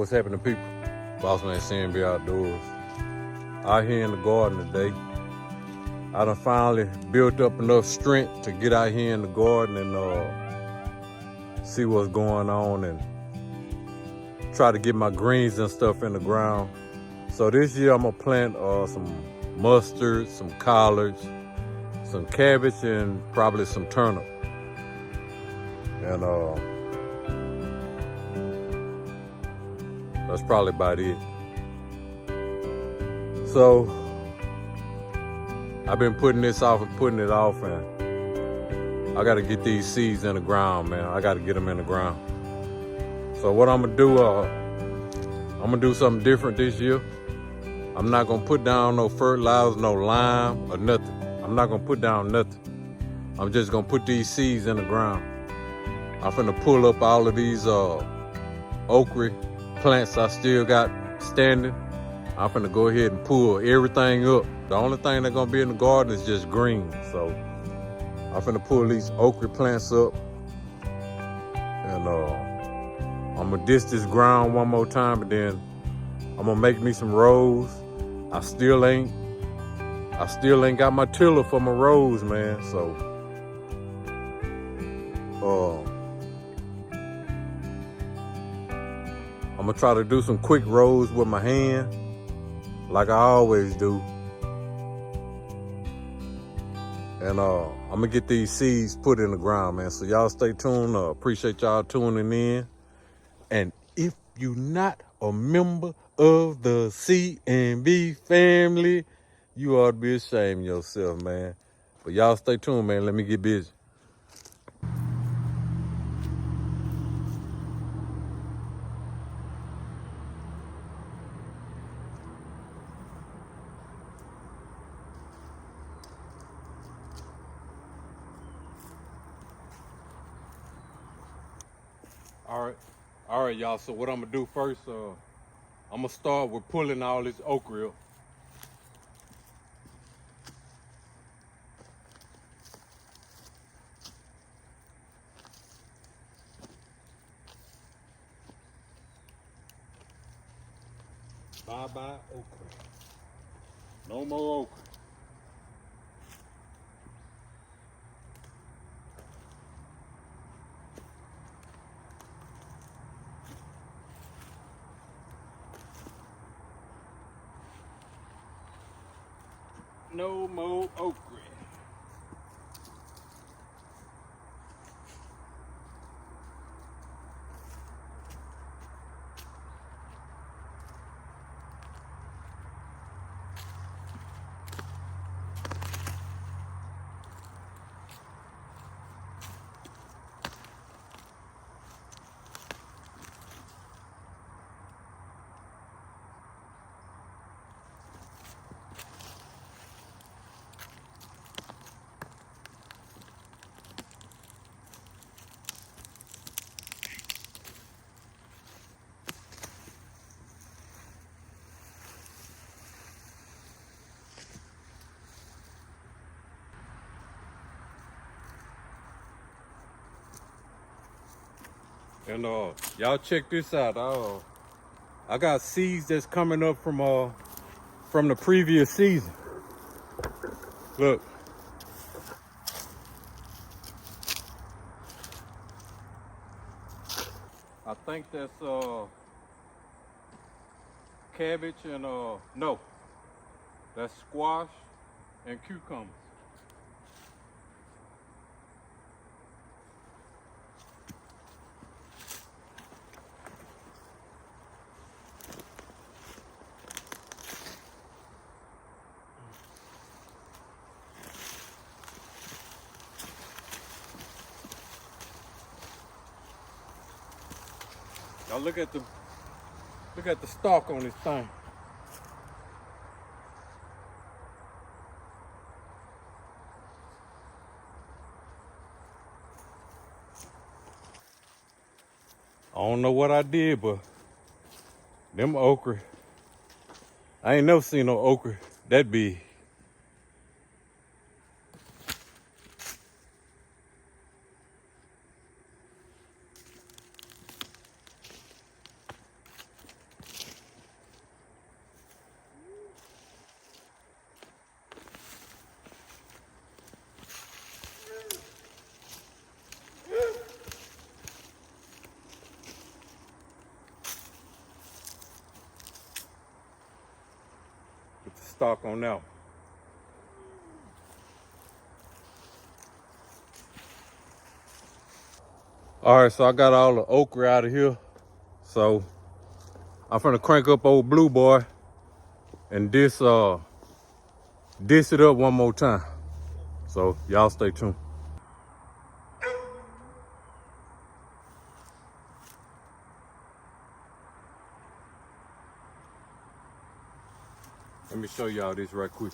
what's happening, people? Boss Man CNB Outdoors. Out here in the garden today. I done finally built up enough strength to get out here in the garden and see what's going on and try to get my greens and stuff in the ground. So this year I'm gonna plant some mustard, some collards, some cabbage, and probably some turnip. And that's probably about it. So I've been putting this off and putting it off, and I gotta get these seeds in the ground, man. I gotta get them in the ground. So what I'm gonna do, I'm gonna do something different this year. I'm not gonna put down no fertilizer, no lime, or nothing. I'm not gonna put down nothing. I'm just gonna put these seeds in the ground. I'm finna pull up all of these okra plants I still got standing. I'm finna go ahead and pull everything up. The only thing that's gonna be in the garden is just green. So I'm finna pull these okra plants up, and I'm gonna disc this ground one more time, and then I'm gonna make me some rows. I still ain't got my tiller for my rows, man. So I'm gonna try to do some quick rows with my hand, like I always do. And I'm gonna get these seeds put in the ground, man. So y'all stay tuned. Appreciate y'all tuning in. And if you're not a member of the CNB family, you ought to be ashamed of yourself, man. But y'all stay tuned, man. Let me get busy. All right, y'all. So what I'm gonna do first, I'm gonna start with pulling all this okra up. Bye-bye okra. No more okra. No more okra. And y'all check this out. I got seeds that's coming up from the previous season. Look. I think that's cabbage and no, that's squash and cucumbers. Now look at the stalk on this thing. I don't know what I did, but them okra, I ain't never seen no okra that big. Put the stock on that one. All right, so I got all the okra out of here. So I'm finna crank up old Blue Boy and dish it up one more time. So y'all stay tuned. Let me show y'all this right quick.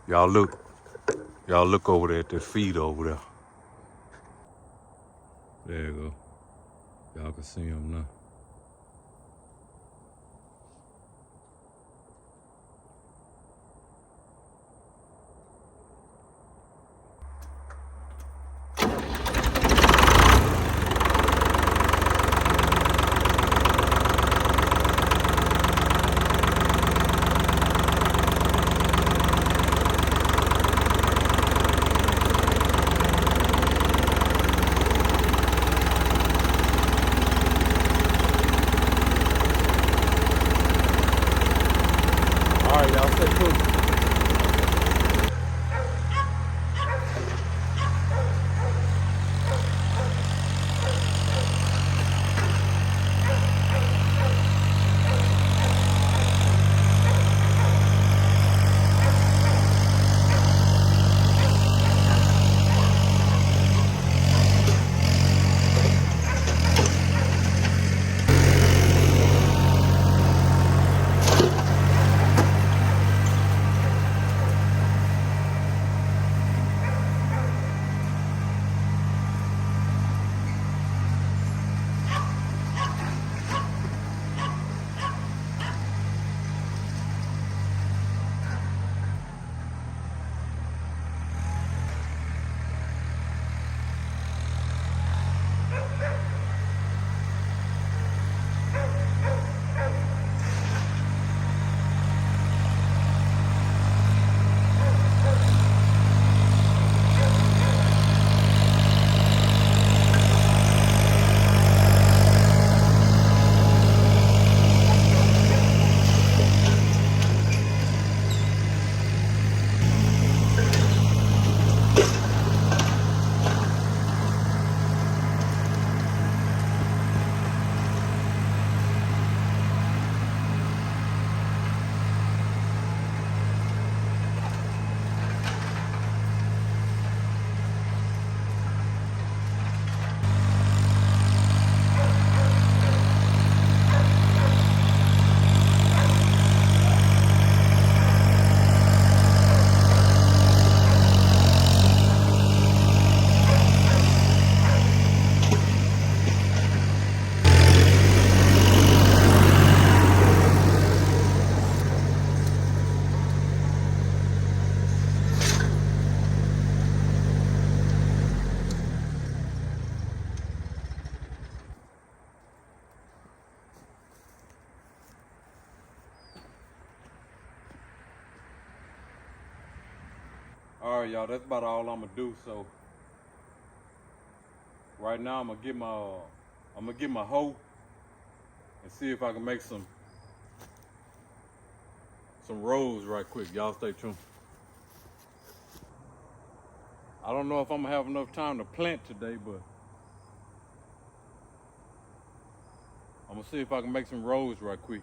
Y'all look over there at the feed over there. There you go. Y'all can see them now. All right, y'all stay tuned. All right, y'all, that's about all I'm gonna do. So right now I'm gonna get my hoe and see if I can make some rolls right quick. Y'all stay tuned. I don't know if I'm gonna have enough time to plant today, but I'm gonna see if I can make some rolls right quick.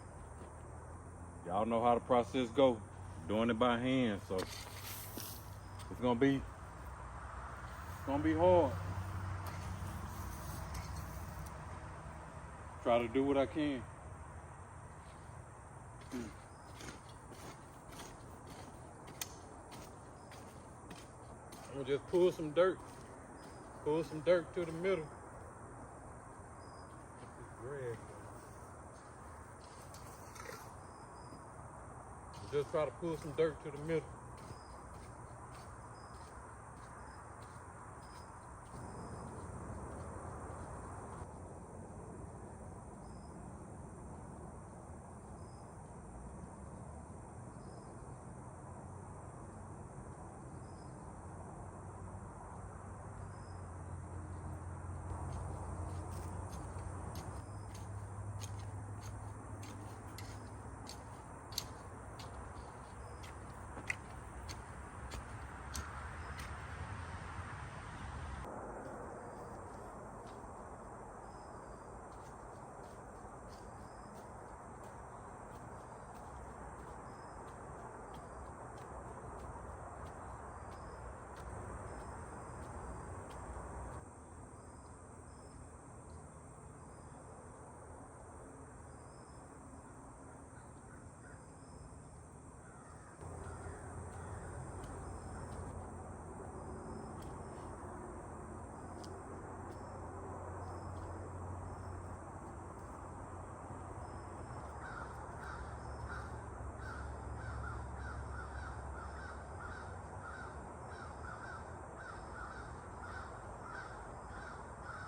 Y'all know how the process go. Doing it by hand, so it's gonna be hard. Try to do what I can. I'm gonna just pull some dirt to the middle. Just try to pull some dirt to the middle.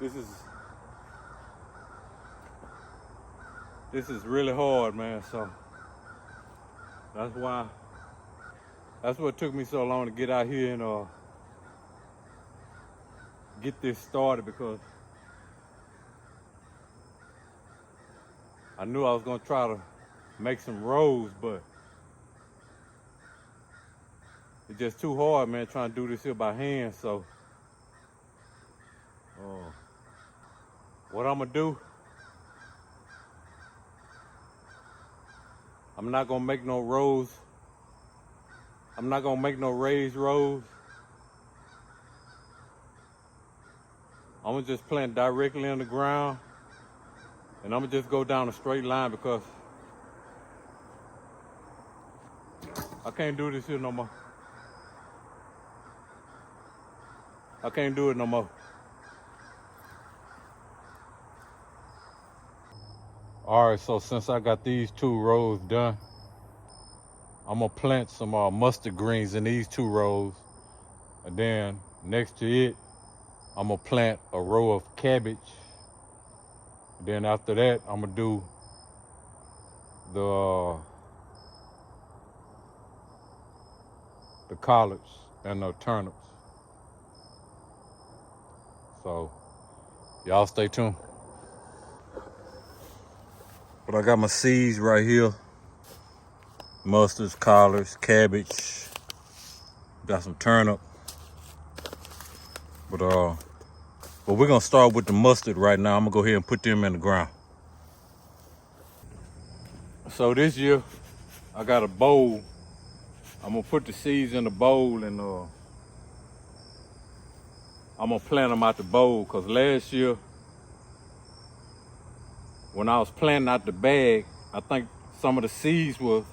this is really hard, man. So that's what took me so long to get out here and get this started, because I knew I was gonna try to make some rows, but it's just too hard, man, trying to do this here by hand. So what I'm gonna do, I'm not gonna make no rows. I'm not gonna make no raised rows. I'm gonna just plant directly in the ground, and I'm gonna just go down a straight line, because I can't do this here no more. I can't do it no more. All right, so since I got these 2 rows done, I'm gonna plant some mustard greens in these 2 rows, and then next to it, I'm gonna plant a row of cabbage. And then after that, I'm gonna do the collards and the turnips. So y'all stay tuned. But I got my seeds right here. Mustards, collards, cabbage. Got some turnip. But we're gonna start with the mustard right now. I'm gonna go ahead and put them in the ground. So this year, I got a bowl. I'm gonna put the seeds in the bowl, and I'm gonna plant them out the bowl, because last year, when I was planting out the bag, I think some of the seeds was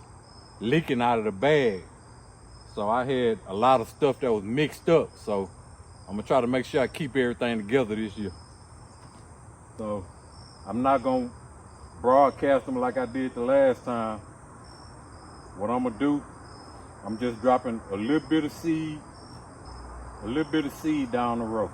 leaking out of the bag. So I had a lot of stuff that was mixed up. So I'm gonna try to make sure I keep everything together this year. So I'm not gonna broadcast them like I did the last time. What I'm gonna do, I'm just dropping a little bit of seed down the row.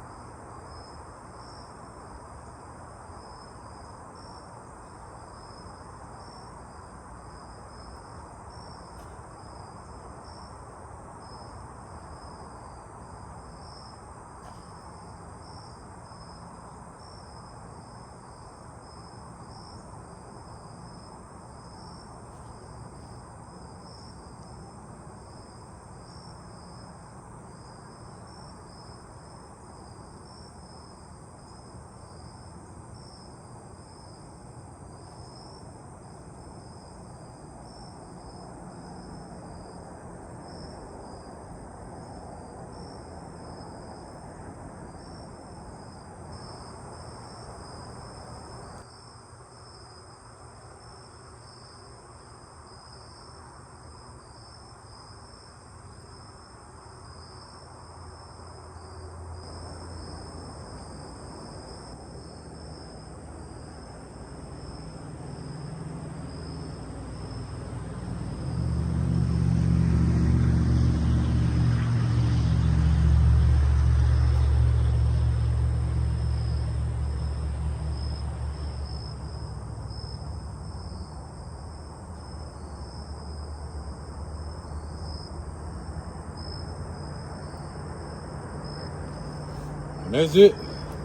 And that's it.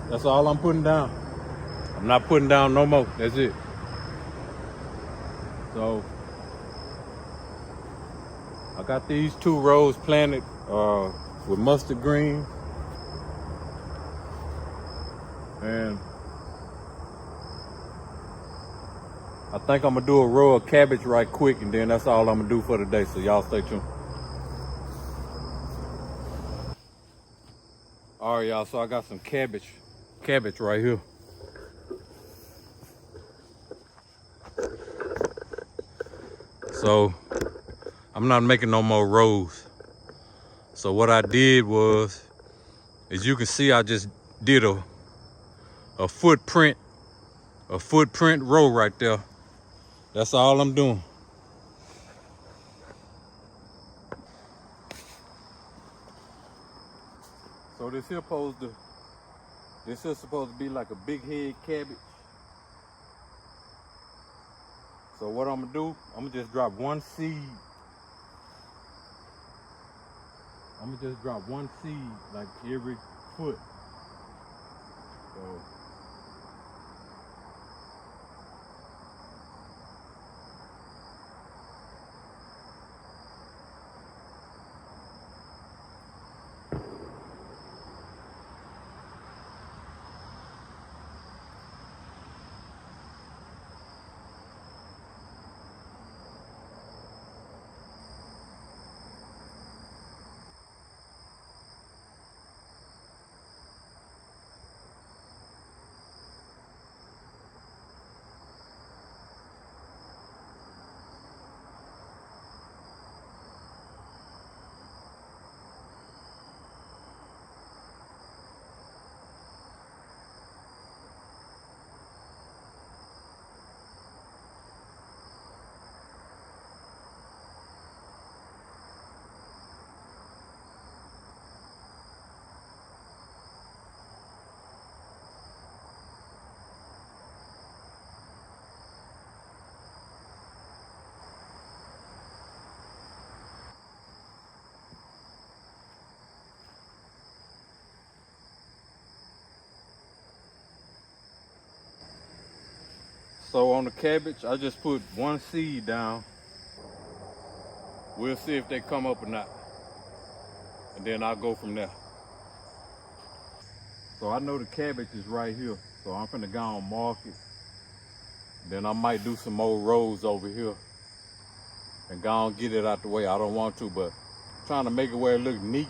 That's all I'm putting down. I'm not putting down no more. That's it. So I got these 2 rows planted with mustard green. And I think I'm gonna do a row of cabbage right quick, and then that's all I'm gonna do for today. So y'all stay tuned. All right, y'all, so I got some cabbage right here. So I'm not making no more rows. So what I did was, as you can see, I just did a footprint row right there. That's all I'm doing. So this here supposed to This is supposed to be like a big head cabbage. So what I'm gonna do, I'm gonna just drop one seed. I'm gonna just drop one seed like every foot. So on the cabbage, I just put one seed down. We'll see if they come up or not. And then I'll go from there. So I know the cabbage is right here. So I'm finna go and mark it. Then I might do some more rows over here. And go and get it out the way. I don't want to, but I'm trying to make it where it look neat.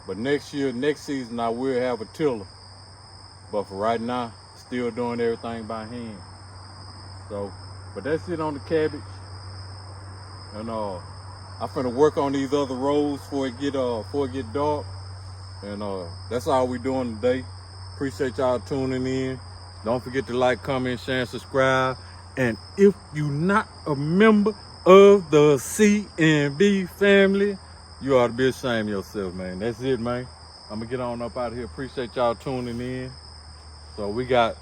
But next season, I will have a tiller. But for right now, still doing everything by hand. So, but that's it on the cabbage. And I'm finna work on these other rows before it get dark. And that's all we doing today. Appreciate y'all tuning in. Don't forget to like, comment, share, and subscribe. And if you not a member of the C&B family, you ought to be ashamed of yourself, man. That's it, man. I'm gonna get on up out of here. Appreciate y'all tuning in. So we got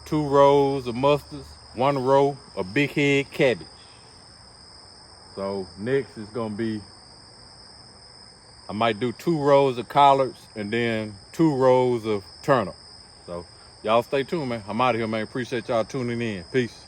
2 rows of mustards, 1 row of big head cabbage. So next is gonna be, I might do 2 rows of collards and then 2 rows of turnip. So y'all stay tuned, man. I'm out of here, man. Appreciate y'all tuning in. Peace.